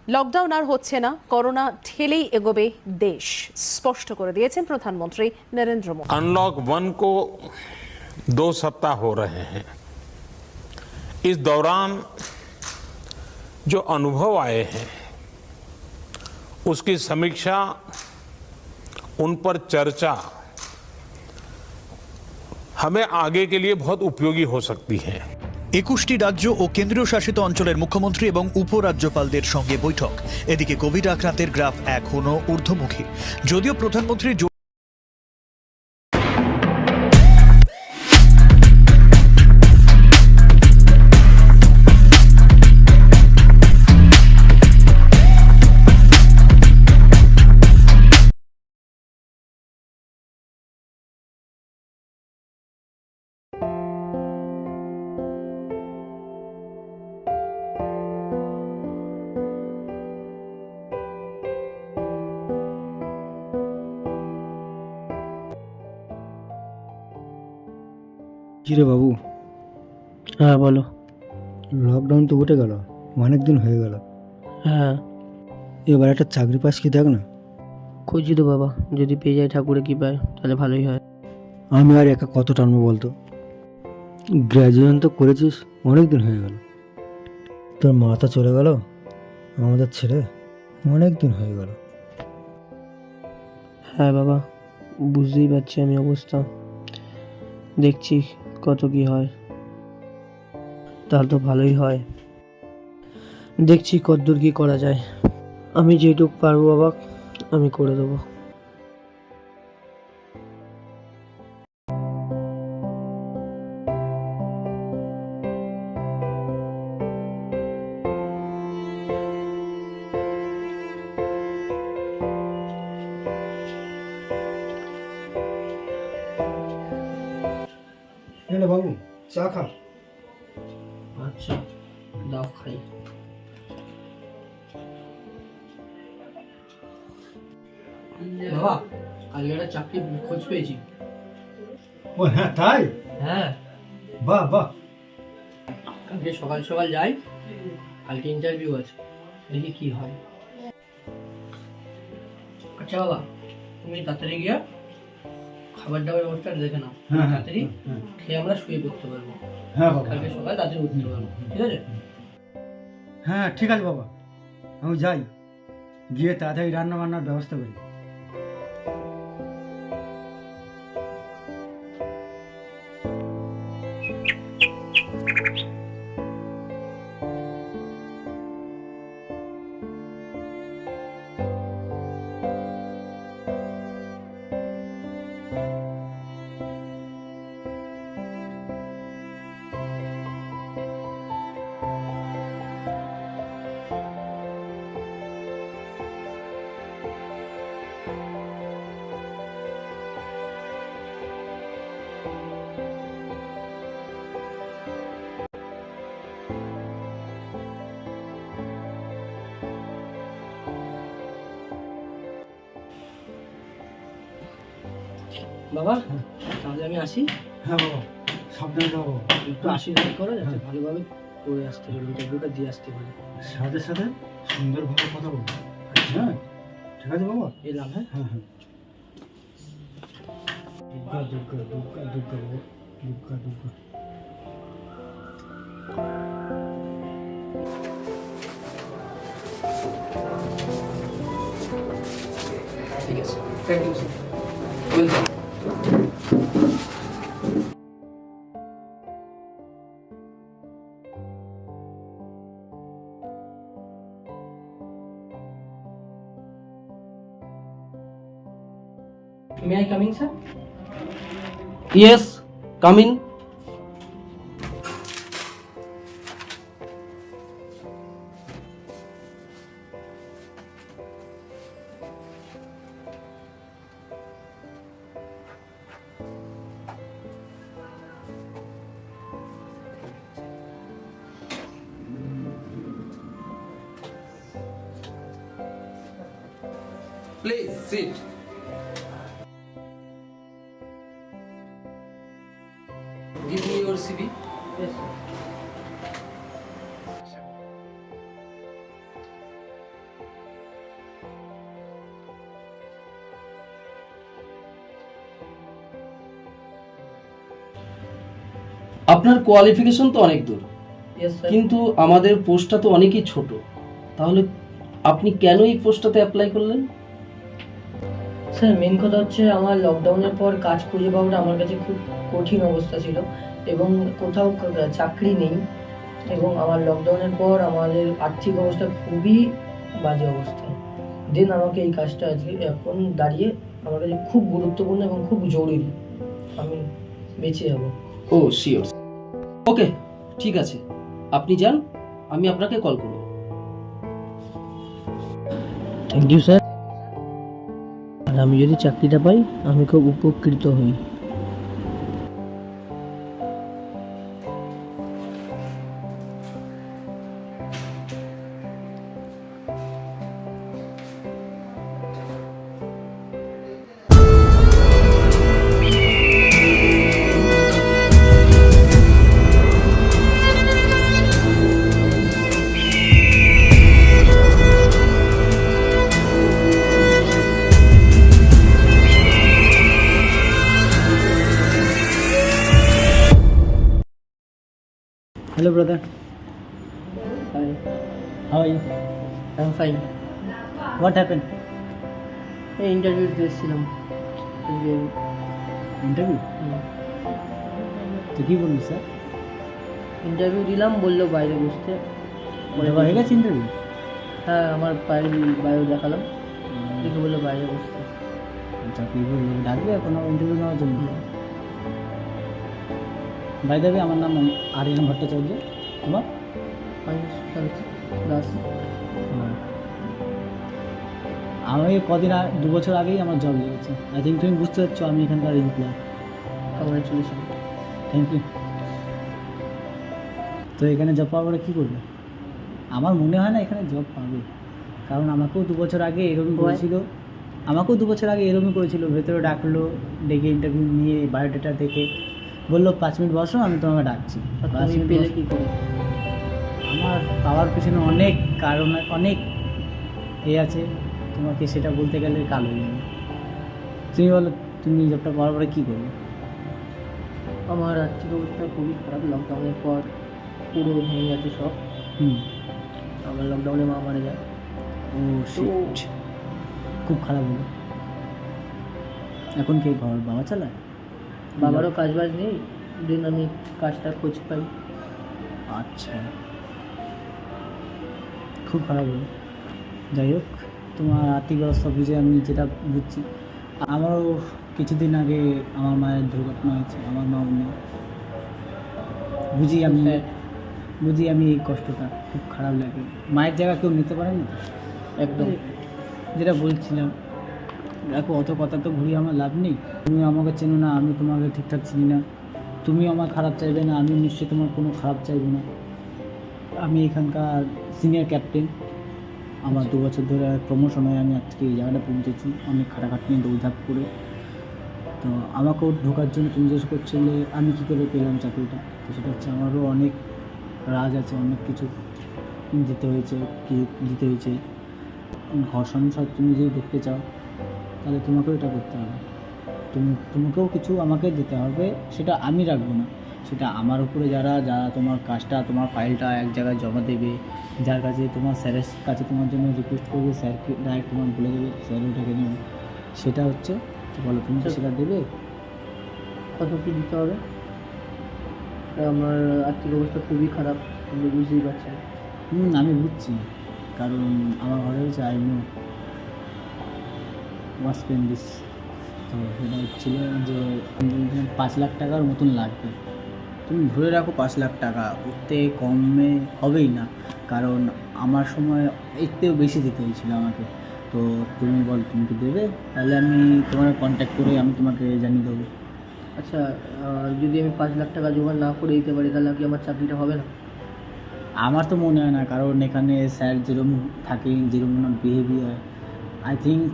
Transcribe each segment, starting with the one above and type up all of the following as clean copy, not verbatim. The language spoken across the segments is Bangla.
লকডাউন আর হচ্ছে না, করোনা ঠেলেই এগোবে দেশ, স্পষ্ট করে দিয়েছেন প্রধানমন্ত্রী নরেন্দ্র মোদী। अनलॉक 1 को 2 सप्ताह हो रहे हैं। इस दौरान जो अनुभव आए हैं उसकी समीक्षा, उन पर चर्चा हमें आगे के लिए बहुत उपयोगी हो सकती है। 21টি রাজ্য ও কেন্দ্রীয় শাসিত অঞ্চলের মুখ্যমন্ত্রী এবং উপরাজ্যপালদের সঙ্গে বৈঠক। এদিকে কোভিড আক্রান্তের গ্রাফ এখনো ঊর্ধ্বমুখী। যদিও প্রধানমন্ত্রী জিরে বাবু, হ্যাঁ বলো। লকডাউন তো উঠে গেল, অনেক দিন হয়ে গেল। হ্যাঁ এবার একটা চাকরি পাস কি দেখ না। খুঁজি তো বাবা, যদি পেয়ে যায় ঠাকুরে কি পায় তাহলে ভালোই হয়। আমি আর একা কত টানবো বলতো। গ্র্যাজুয়েশন তো করেছিস, অনেক দিন হয়ে গেল। তোর মাথা চলে গেল আমাদের ছেড়ে, অনেক দিন হয়ে গেল। হ্যাঁ বাবা, বুঝতেই পারছি আমি অবস্থা, দেখছি কত কি হয়। তাহলে তো ভালোই হয়, দেখছি কতদূর কি করা যায়। আমি যেটুকু পারবো বাবা আমি করে দেবো। এনে বাবু, চা খা। আচ্ছা দাও খাই। বাবা, কালকে একটা চাকরির খোঁজ পেয়েছি। ও হ্যাঁ, তাই? হ্যাঁ, বাহ বাহ। কালকে সকাল সকাল যাই, কালকে ইন্টারভিউ আছে, দেখি কি হয়। আচ্ছা বাবা, তুমি তাড়াতাড়ি গিয়া খাবার দাবার ব্যবস্থা দেখে নাও। হ্যাঁ, হ্যাঁ, তাড়াতাড়ি হ্যাঁ। খেয়ে আমরা শুয়ে পড়তে পারবো। হ্যাঁ বাবা, কালকে সকালে তাড়াতাড়ি উঠতে পারবো, ঠিক আছে? হ্যাঁ ঠিক আছে বাবা, আমি যাই, গিয়ে তাড়াতাড়ি রান্না বান্নার ব্যবস্থা করি। বাবা তাহলে আমি আসি। হ্যাঁ বাবা, সাবধানে যাবো। একটু আশীর্বাদ করো যাতে ভালোভাবে করে আসতে পারি, ইন্টারভিউটা দিয়ে আসতে পারি। সাথে সাথে সুন্দরভাবে কথা বলবো। হ্যাঁ ঠিক আছে বাবা, এলাম। হ্যাঁ হ্যাঁ হ্যাঁ। দুর্গা দুর্গা দুর্গা দুর্গা বাবা, দুর্গা দুর্গা। ঠিক আছে, thank you sir, welcome. May I come in, sir? Yes, come in. Please sit. Give me your CV. Yes, sir. আপনার কোয়ালিফিকেশন তো অনেক দূর, ইয়েস স্যার। কিন্তু আমাদের পোস্টটা তো অনেকই ছোট, তাহলে আপনি কেন এই পোস্টটাতে অ্যাপ্লাই করলেন? স্যার মেন কথা হচ্ছে আমার লকডাউনের পর কাজ খুঁজে পাওয়াটা আমার কাছে খুব কঠিন অবস্থা ছিল এবং কোথাও চাকরি নেই এবং আমার লকডাউনের পর আমাদের আর্থিক অবস্থা খুবই বাজে অবস্থা। দেন আমাকে এই কাজটা আজকে এখন দাঁড়িয়ে আমার কাছে খুব গুরুত্বপূর্ণ এবং খুব জরুরি, আমি বেঁচে যাবো। ও শিওর, ওকে ঠিক আছে, আপনি যান, আমি আপনাকে কল করব। Thank you sir. আর আমি যদি চাকরিটা পাই আমি খুব উপকৃত হই। Hello brother, Hi, how are you? I'm fine. What happen? এই ইন্টারভিউ দিয়েছিলাম। ইন্টারভিউ? তো কি বলুন স্যার? ইন্টারভিউ দিলাম, বললো বাইরে বসতে। হয়ে গেছে ইন্টারভিউ? হ্যাঁ, আমার বায়ো দেখালাম, দেখে বললো বাইরে বসতে। আচ্ছা, কি বলবো, ডাকবে কোনো ইন্টারভিউ নেওয়ার জন্য? বাই দ্য ওয়ে, আমার নাম আরিয়ান ভট্টাচার্য। তোমার? আমি সুশান্ত দাস। আমি কদিন 2 বছর আগেই আমার জব লেগেছে। আই থিঙ্ক তুমি বুঝতে পারছো আমি এখানকার এমপ্লয়। কংগ্রাচুলেশন। Thank you. তো এখানে জব পাওয়ার পরে কী করবে? আমার মনে হয় না এখানে জব পাবে, কারণ আমাকেও 2 বছর আগে এরকমই করেছিল। ভেতরে ডাকলো, ডেকে ইন্টারভিউ নিয়ে বায়োডাটা দেখে বললো 5 মিনিট বসো, আমি তোমাকে ডাকছি। তুমি পেলে কি করে? আমার পাওয়ার পিছনে অনেক কারণ, অনেক আছে, তোমাকে সেটা বলতে গেলে কাল হয়ে যাবে। তুমি বলো, তুমি জবটা পাওয়ার পরে কী করবে? আমার আর্থিক অবস্থা খুবই খারাপ, লকডাউনের পর পুরো ভেঙে গেছে সব। আমার লকডাউনে মা মারা যায়। ও শিট, খুব খারাপ হলো। এখন কি ঘর বাবা চালায়? বাবারও কাজ বাজ নেই, দিন আমি কাজটা খোঁজ পাই। আচ্ছা, খুব খারাপ হলো। যাই হোক, তোমার আর্থিক ব্যবস্থা বুঝে আমি যেটা বুঝছি, আমারও কিছুদিন আগে আমার মায়ের দুর্ঘটনা হয়েছে, আমার মা নেই। বুঝি আমি এই কষ্টটা, খুব খারাপ লাগে। মায়ের জায়গা কেউ নিতে পারে না। একদম যেটা বলছিলাম, দেখো অত কথা তো ঘুরিয়ে আমার লাভ নেই। তুমি আমাকে চেনো না, আমি তোমাকে ঠিকঠাক চিনি না। তুমিও আমার খারাপ চাইবে না, আমি নিশ্চয়ই তোমার কোনো খারাপ চাইবো না। আমি এখানকার সিনিয়র ক্যাপ্টেন, আমার 2 বছর ধরে প্রমোশন হয়ে আমি আজকে এই জায়গাটা পৌঁছেছি, অনেক খাটাখাটনি দৌড়ঝাঁপ করে। তো আমাকেও ঢোকার জন্য তুমি জিজ্ঞেস করছিলে আমি কী করে পেলাম চাকরিটা, তো সেটা হচ্ছে আমারও অনেক রাজ আছে, অনেক কিছু দিতে হয়েছে। ঘর সংসার তুমি যদি দেখতে চাও তাহলে তোমাকেও এটা করতে হবে। তোমাকেও কিছু আমাকে দিতে হবে, সেটা আমি রাখবো না, সেটা আমার উপরে যারা তোমার কাজটা, তোমার ফাইলটা এক জায়গায় জমা দেবে, যার কাছে তোমার স্যারের কাছে তোমার জন্য রিকোয়েস্ট করবে, স্যারকে ডাইরেক্ট তোমার বলে দেবে, স্যার ওটাকে নেবে, সেটা হচ্ছে বলো তুমি কি সেটা দেবে? কত কী দিতে হবে? আমার আর্থিক অবস্থা খুবই খারাপ, আপনি বুঝতেই পারছেন। আমি বুঝছি, কারণ আমার ঘরে হচ্ছে I know was pain this. তো সেটা হচ্ছিল যে 5 লাখ টাকার মতন লাগবে। তুমি ধরে রাখো 5 লাখ টাকা, ওতে কমে হবেই না, কারণ আমার সময় একটু বেশি দিতে হয়েছিল আমাকে। তো তুমি বল তুমি কি দেবে? তাহলে আমি তোমার কন্ট্যাক্ট করে আমি তোমাকে জানিয়ে দেবো। আচ্ছা, যদি আমি 5 লাখ টাকা জোগাড় না করে দিতে পারি তাহলে কি আমার চাকরিটা হবে না? আমার তো মনে হয় না, কারণ এখানে স্যার যেরকম থাকে, যেরকম behaviour, I think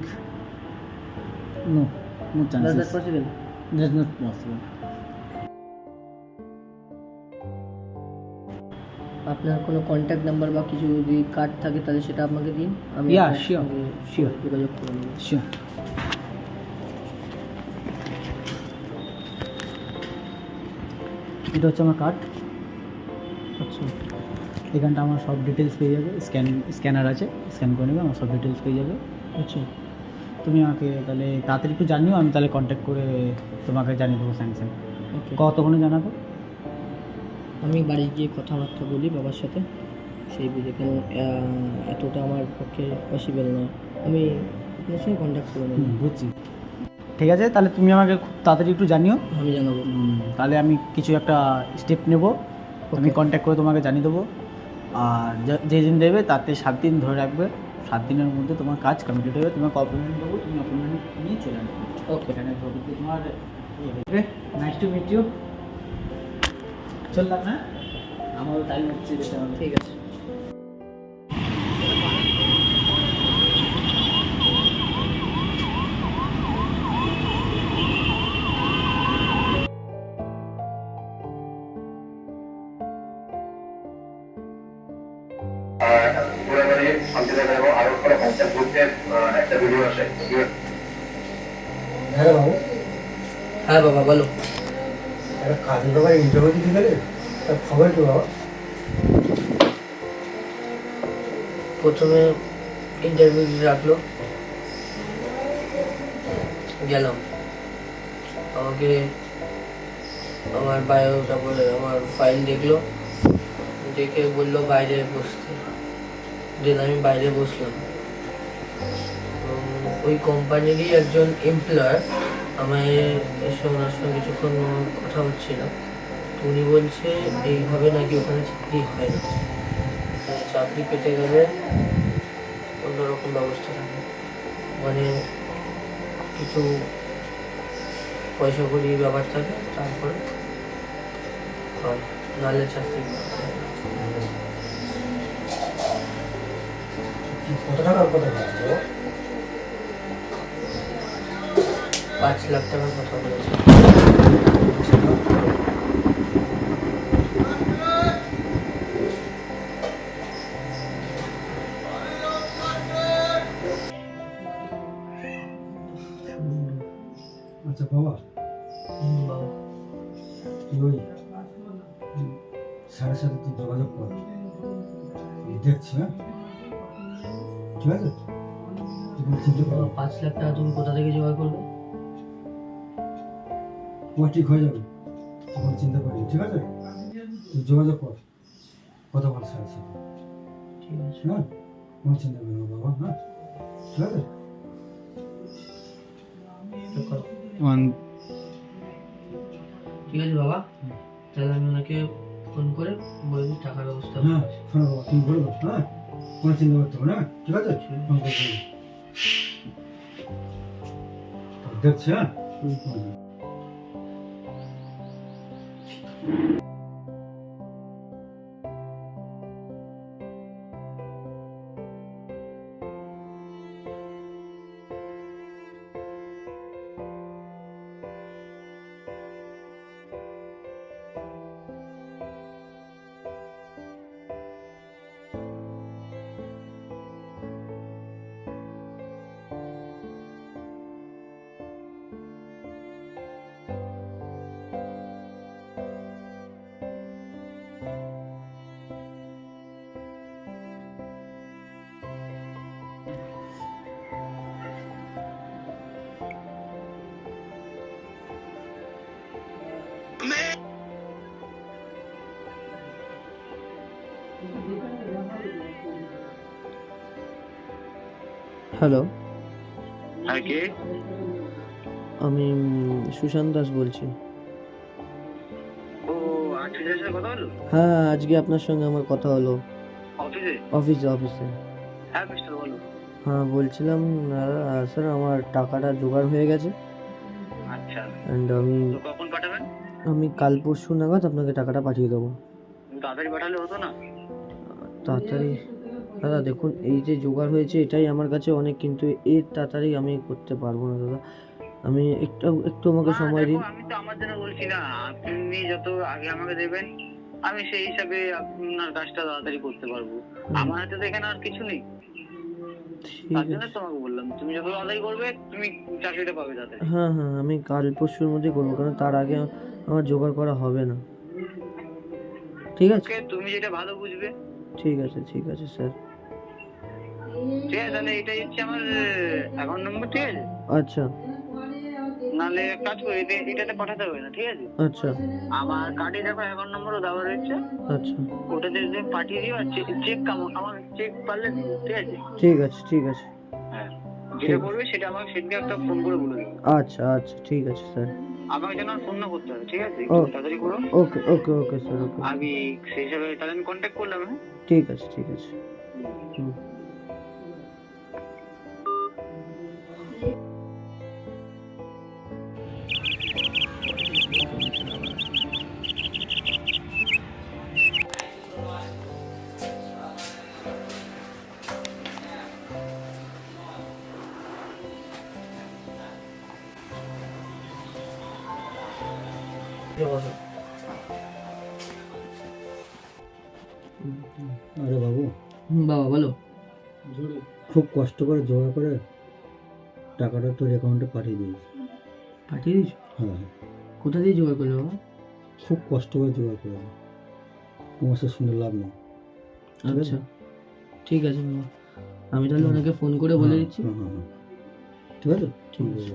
no Does that chances, possible? That's not possible. আপনার কোনো কন্ট্যাক্ট নাম্বার বা কিছু যদি কার্ড থাকে তাহলে সেটা আমাকে দিন, আমি Yeah, আপনার sure, সঙ্গে sure. যোগাযোগ করে নেব। শিওর। এটা হচ্ছে আমার কার্ড। আচ্ছা এখানটা আমার সব ডিটেলস পেয়ে যাবে, স্ক্যানার আছে, স্ক্যান করে নেবে, আমার সব ডিটেলস পেয়ে যাবে। আচ্ছা তুমি আমাকে তাহলে তাড়াতাড়ি একটু জানিও, আমি তাহলে কন্ট্যাক্ট করে তোমাকে জানিয়ে দেবো স্যাংশন। ওকে, কতক্ষণে জানাবো? আমি বাড়ি গিয়ে কথাবার্তা বলি বাবার সাথে, সেই বুঝে, কারণ এতটা আমার পক্ষে পসিবল না। আমি আপনার সঙ্গে কন্ট্যাক্ট করে নেব। বুঝছি, ঠিক আছে। তাহলে তুমি আমাকে খুব তাড়াতাড়ি একটু জানিও। আমি জানাবো। তাহলে আমি কিছু একটা স্টেপ নেব, আমি কন্ট্যাক্ট করে তোমাকে জানিয়ে দেবো। আর যে দিন দেবে তাতে 7 দিন ধরে রাখবে, 7 দিনের মধ্যে তোমার কাজ কমপ্লিট হবে। তোমার অ্যাপয়েন্টমেন্ট দেবো, তুমি অ্যাপয়েন্টমেন্ট নিয়ে চলে আসবে। ওকে, এখানে তোমার নাইস টু মিট ইউ। চললাম না, আমারও টাইম হচ্ছে, যেতে হবে। ঠিক আছে। হ্যাঁ বাবু, হ্যাঁ বাবা বলো। একটা কাজের ব্যাপারে ইন্টারভিউ দিতে গেলে তার খবর কি বাবা? প্রথমে ইন্টারভিউ রাখলো, গেলাম, আমাকে আমার বায়োটা বলে আমার ফাইল দেখলো, দেখে বললো বাইরে বসতে। দেন আমি বাইরে বসলাম। ওই কোম্পানিরই একজন এমপ্লয়ার আমায় এসে ওনার সঙ্গে কিছুক্ষণ কথা হচ্ছিল। তো উনি বলছে এইভাবে নাকি ওখানে চাকরি হয় না, চাকরি পেতে গেলে অন্যরকম ব্যবস্থা থাকে, মানে কিছু পয়সা করি ব্যাপার থাকে, তারপরে হয়, নাহলে চাকরি হয় না। কত টাকার কথা বলছো? 5 লাখ টাকার কথা বলেছে। আচ্ছা বাবা, বাবা, তুই ওই স্যারের সাথে তুই যোগাযোগ কর, দেখছি। হ্যাঁ ঠিক আছে, তুই কোনো চিন্তা করো, 5 লাখ টাকা তুমি কোথা থেকে জোগাড় করবে? ও ঠিক হয়ে যাবে, তুই কোনো চিন্তা করিস, ঠিক আছে? তুই যোগাযোগ কর, কথা বল স্যারের সাথে। ঠিক আছে। হ্যাঁ, কোনো চিন্তা করি না বাবা। হ্যাঁ ঠিক আছে। তো করো। ঠিক আছে বাবা, তাহলে আমি ওনাকে ফোন করে বলে দিই টাকার ব্যবস্থা। হ্যাঁ শোনো বাবা, তুমি বলবো। হ্যাঁ কোনো চিন্তা করতে হবে না, ঠিক আছে? ফোন করে বলবো। দেখছি। হ্যাঁ হ্যালো, হ্যাঁ কে? আমি সুশান্ত দাস বলছি। ও আজকে যার সাথে কথা হলো হ্যাঁ, আজকে আপনার সঙ্গে আমার কথা হলো অফিসে? অফিসে। হ্যাঁ মিস্টার বলো। হ্যাঁ বলছিলাম স্যার, আমার টাকাটা জোগাড় হয়ে গেছে, আচ্ছা, অ্যান্ড তো কখন পাঠাবেন? আমি কাল পরশু নাগাদ আপনাকে টাকাটা পাঠিয়ে দেবো। তাড়াতাড়ি পাঠালে হতো না? তাড়াতাড়ি দাদা দেখুন, এই যে জোগাড় হয়েছে এটাই আমার কাছে অনেক, কিন্তু এর তাড়াতাড়ি আমি করতে পারবো না দাদা। আমি একটু আমাকে সময় দিন। আমি তো আমার জন্য বলছি না, আপনি যত আগে আমাকে দেবেন আমি সেই হিসাবে আপনার কাজটা তাড়াতাড়ি করতে পারবো। আমার হাতে তো এখানে আর কিছু নেই, ঠিক তার জন্য আছে। তোমাকে বললাম তুমি যত তাড়াতাড়ি করবে তুমি চাকরিটা পাবে তাড়াতাড়ি। হ্যাঁ হ্যাঁ, আমি কাল পরশুর মধ্যেই করবো, কারণ তার আগে আমার জোগাড় করা হবে না। ঠিক আছে, ওকে, তুমি যেটা ভালো বুঝবে। ঠিক আছে, ঠিক আছে স্যার। ঠিক আছে, তাহলে এটাই হচ্ছে আমার অ্যাকাউন্ট নম্বর, ঠিক আছে? আচ্ছা নাহলে এক কাজ করে এটাতে পাঠাতে হবে না, ঠিক আছে? আচ্ছা আমার কার্ডে দেখো অ্যাকাউন্ট নম্বরও দেওয়া রয়েছে, আচ্ছা, ওটাতে যে পাঠিয়ে দিও। আর চেক আমার চেক পারলে দিও, ঠিক আছে? ঠিক আছে, ঠিক আছে, হ্যাঁ, যেটা করবে সেটা আমাকে সেদিকে একটা ফোন করে বলে দেবে। আচ্ছা আচ্ছা, ঠিক আছে স্যার। আমাকে যেন ফোন না করতে হবে, ঠিক আছে? ও। একটু তাড়াতাড়ি করো। ওকে ওকে ওকে স্যার, ওকে। আমি সেই হিসাবে তাহলে আমি কন্ট্যাক্ট করলাম। হ্যাঁ, ঠিক আছে, ঠিক আছে। হুম। আরে বাবু, বাবা বলো। খুব কষ্ট করে জোগাড় করে টাকাটা তোর অ্যাকাউন্টে পাঠিয়ে দিয়েছি। পাঠিয়ে দিয়েছো? হ্যাঁ, কোথা দিয়ে জোগাড় করলে বাবা? খুব কষ্ট করে জোগাড় করে। তোমার সে শুনে লাভ নেই। ঠিক আছে? আচ্ছা ঠিক আছে বাবা, আমি তাহলে ওনাকে ফোন করে বলে দিচ্ছি। হ্যাঁ, হ্যাঁ, হ্যাঁ। ঠিক আছে, ঠিক আছে।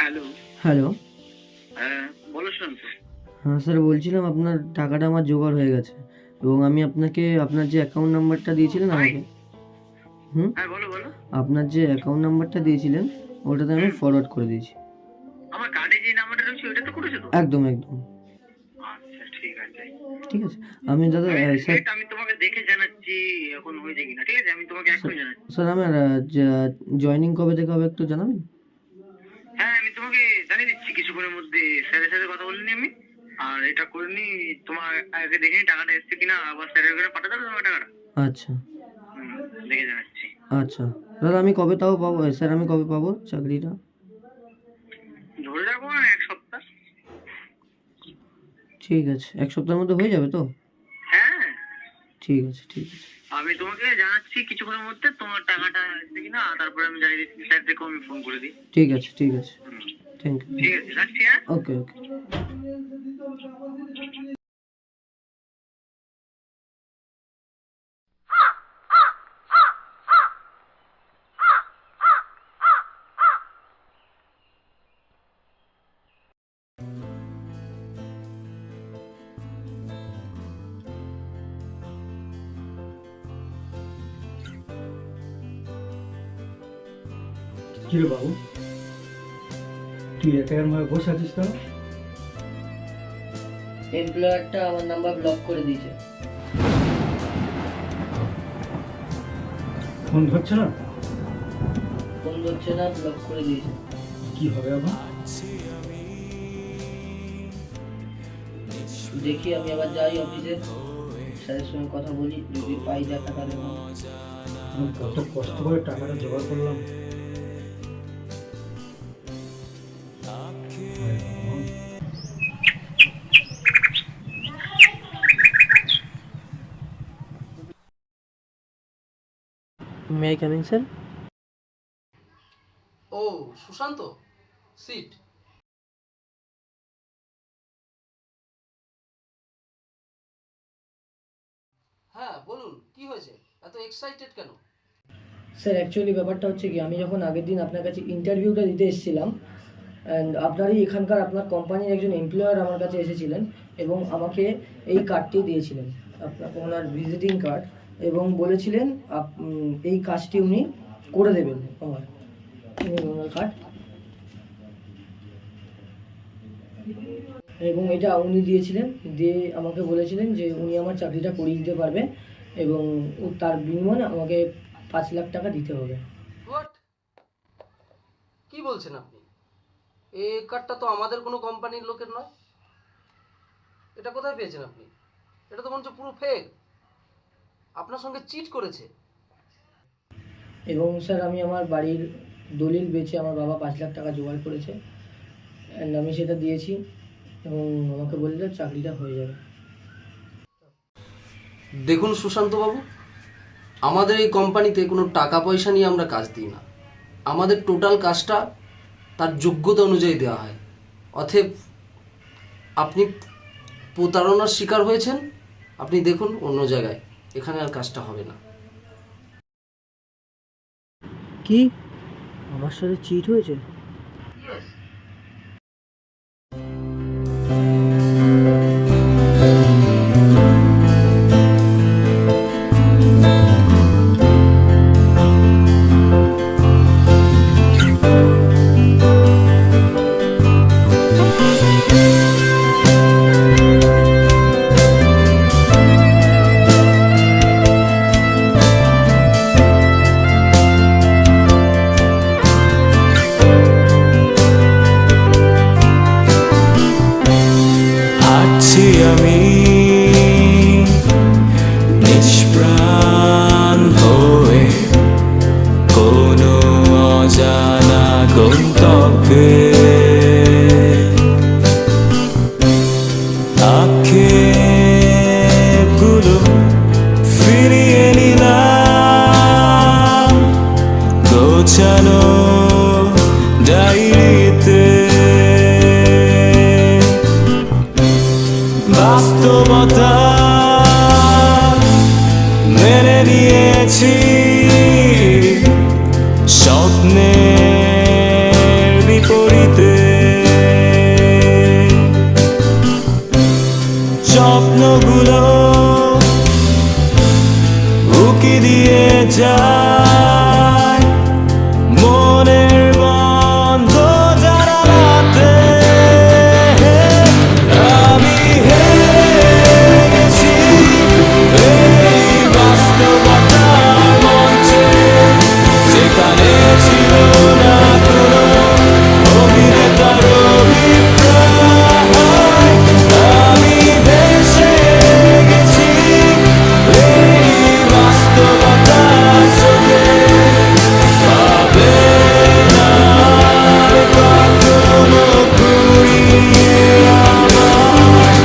হ্যালো। হ্যালো। হ্যাঁ, বলো শুনছো। হ্যাঁ স্যার, বলছিলাম আপনার টাকাটা আমার জোগাড় হয়ে গেছে এবং আমি আপনাকে আপনার যে অ্যাকাউন্ট নাম্বারটা দিয়েছিলেন আমাকে, হ্যাঁ, বলো বলো। আপনার যে অ্যাকাউন্ট নাম্বারটা দিয়েছিলেন ওটাতে আমি ফরওয়ার্ড করে দিয়েছি। আমার কার্ডে যে নাম্বারটা রয়েছে ওটা তো করেছো তো? একদম একদম। আচ্ছা, ঠিক আছে। ঠিক আছে, আমি দাদা স্যার, সেটা আমি তোমাকে দেখে জানাচ্ছি এখন হয়েছে কিনা, ঠিক আছে? আমি তোমাকে এখন জানাচ্ছি। স্যার আমার জয়েনিং কবে থেকে হবে একটু জানাবেন? হ্যাঁ, আমি তোমাকে জানিয়ে দিচ্ছি কিছুক্ষণের মধ্যে। স্যারের সাথে কথা বলে নি আমি, আর এটা করে নি। তোমার আগে দেখে নি টাকাটা এসছে কিনা, আবার স্যারের ঘরে পাঠাতে হবে তোমার টাকাটা। আচ্ছা দেখে জানাচ্ছি। আচ্ছা দাদা, আমি কবে তাও পাবো স্যার, আমি কবে পাবো চাকরিটা? ধরে রাখো না, 1 সপ্তাহ। ঠিক আছে, এক সপ্তাহের মধ্যে হয়ে যাবে তো? হ্যাঁ, ঠিক আছে, ঠিক আছে। আমি তোমাকে জানাচ্ছি কিছুক্ষণের মধ্যে তোমার টাকাটা এসছে কিনা, আর তারপরে আমি জানিয়ে দিচ্ছি। স্যারদেরকেও আমি ফোন করে দিই। ঠিক আছে, ঠিক আছে, থ্যাংক ইউ। ঠিক আছে, রাখছি। হ্যাঁ, ওকে ওকে। কি রে বাবু, তুই একার মায় বসে আছিস কেন? এমপ্লয়ারটা আমার নাম্বার ব্লক করে দিয়েছে। ফোন ধরছে না? ফোন ধরছে না, ব্লক করে দিয়েছে। কি হবে এখন? দেখি আমি আবার যাই অফিসে, স্যারের সঙ্গে কথা বলি, যদি পাই দেখা তাহলে ভালো। আমি কত কষ্ট করে টাকাটা জোগাড় করলাম। May I coming sir? ও সুশান্ত, সিট। হ্যাঁ বলুন, কি হয়েছে? এত এক্সাইটেড কেন? স্যার অ্যাকচুয়ালি ব্যাপারটা হচ্ছে কি, আমি যখন আগের দিন আপনার কাছে ইন্টারভিউটা দিতে এসেছিলাম, অ্যান্ড আপনারই এখানকার আপনার কোম্পানির একজন এমপ্লয়ার আমার কাছে এসেছিলেন এবং আমাকে এই কার্ডটি দিয়েছিলেন, আপনার ওনার ভিজিটিং কার্ড, এবং বলেছিলেন এই কাজটি উনি করে দেবেন আমার। ওনার কার্ড এবং এটা উনি দিয়েছিলেন, দিয়ে আমাকে বলেছিলেন যে উনি আমার চাকরিটা করিয়ে দিতে পারবে এবং তার বিনিময়ে আমাকে 5 লাখ টাকা দিতে হবে। হোয়াট? কি বলছেন আপনি? এই কার্ডটা তো আমাদের কোনো কোম্পানির লোকের নয়। এটা কোথায় পেয়েছেন আপনি? এটা তো মনে হচ্ছে পুরো ফেক। আপনার সঙ্গে চিট করেছে। এবং স্যার আমি আমার বাড়ির দলিল বেচে আমার বাবা 5 লাখ টাকা জোগাড় করেছে, অ্যান্ড আমি সেটা দিয়েছি এবং আমাকে বললে চাকরিটা হয়ে যাবে। দেখুন সুশান্ত বাবু, আমাদের এই কোম্পানিতে কোনো টাকা পয়সা নিয়ে আমরা কাজ দিই না, আমাদের টোটাল কাজটা তার যোগ্যতা অনুযায়ী দেওয়া হয়। অতএব আপনি প্রতারণার শিকার হয়েছেন, আপনি দেখুন অন্য জায়গায়, এখানে আর কাজটা হবে না। কি আমার সাথে চিট হয়েছে? আছি আমি নিষ্প্রাণ হয়ে কোনো অজানা গন্তব্যে, আক্ষেপগুলো ফিরিয়ে নিলাম গোছানো ডায়েরিতে। বাস্তবতা মেনে নিয়েছি, স্বপ্নের বিপরীতে স্বপ্নগুলো উকি দিয়ে যায় মনের বন্ধ জানালাতে। আমি হেরে গেছি এই বাস্তবতার মঞ্চে, যেখানে ছিল না কোনো অভিনেতার অভিপ্রায়। আমি ভেসে গেছি এই বাস্তবতার চোখে, পাবে না কখনো ঘুরিয়ে আমায়।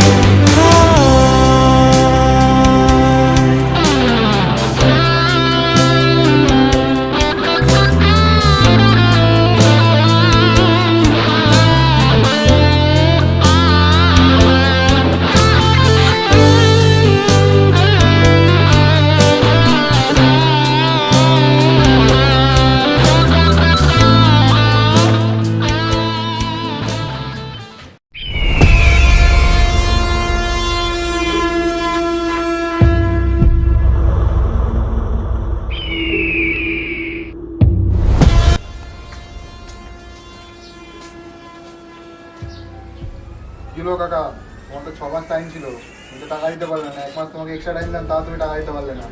কিলো কাকা, তোমার তো 6 মাস টাইম ছিল, তুমি তো টাকা দিতে পারলে না। 1 মাস তোমাকে এক্সট্রা টাইম দিলাম, তাও তুমি টাকা দিতে পারলে না।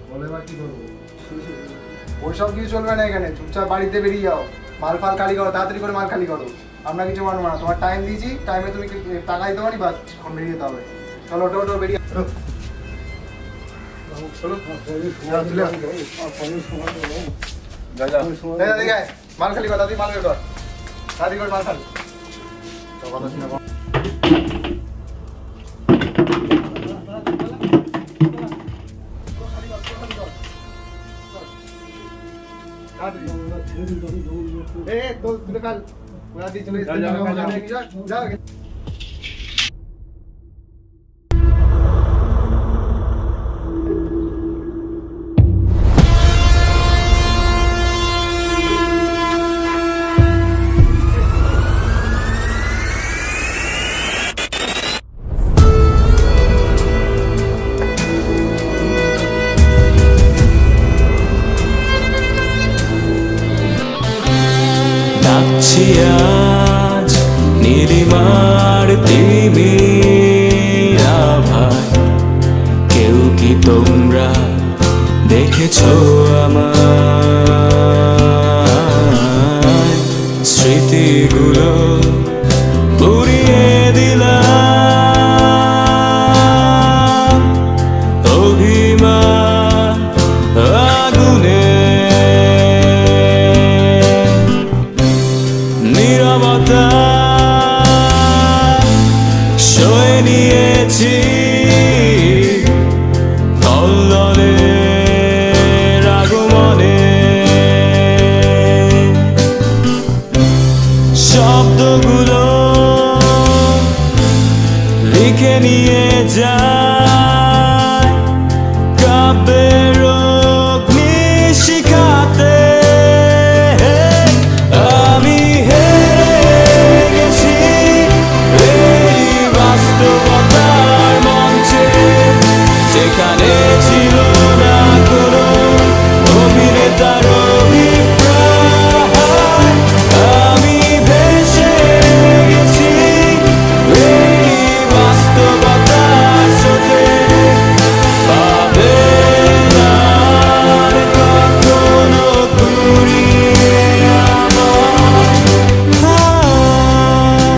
বলে এবার কি করবো? ওইসব কিছু চলবে না এখানে, চুপচাপ বাড়িতে বেরিয়ে যাও, মাল ফাল খালি করো, তাড়াতাড়ি করে মাল খালি করো। আমরা কিছু মানবো না, তোমার টাইম দিয়েছি, টাইমে তুমি টাকা দিতে পারি, বাস এখন বেরিয়ে যেতে হবে। চলো ওটো ওটো বেরিয়ে চলো। মাল খালি কর, তাড়াতাড়ি মাল বের কর, তাড়াতাড়ি করে মাল খালি। কথা শুনে ডাকছি আজ নীলিমার তিমির আভায়, কেউ কি তোমরা দেখেছো আমার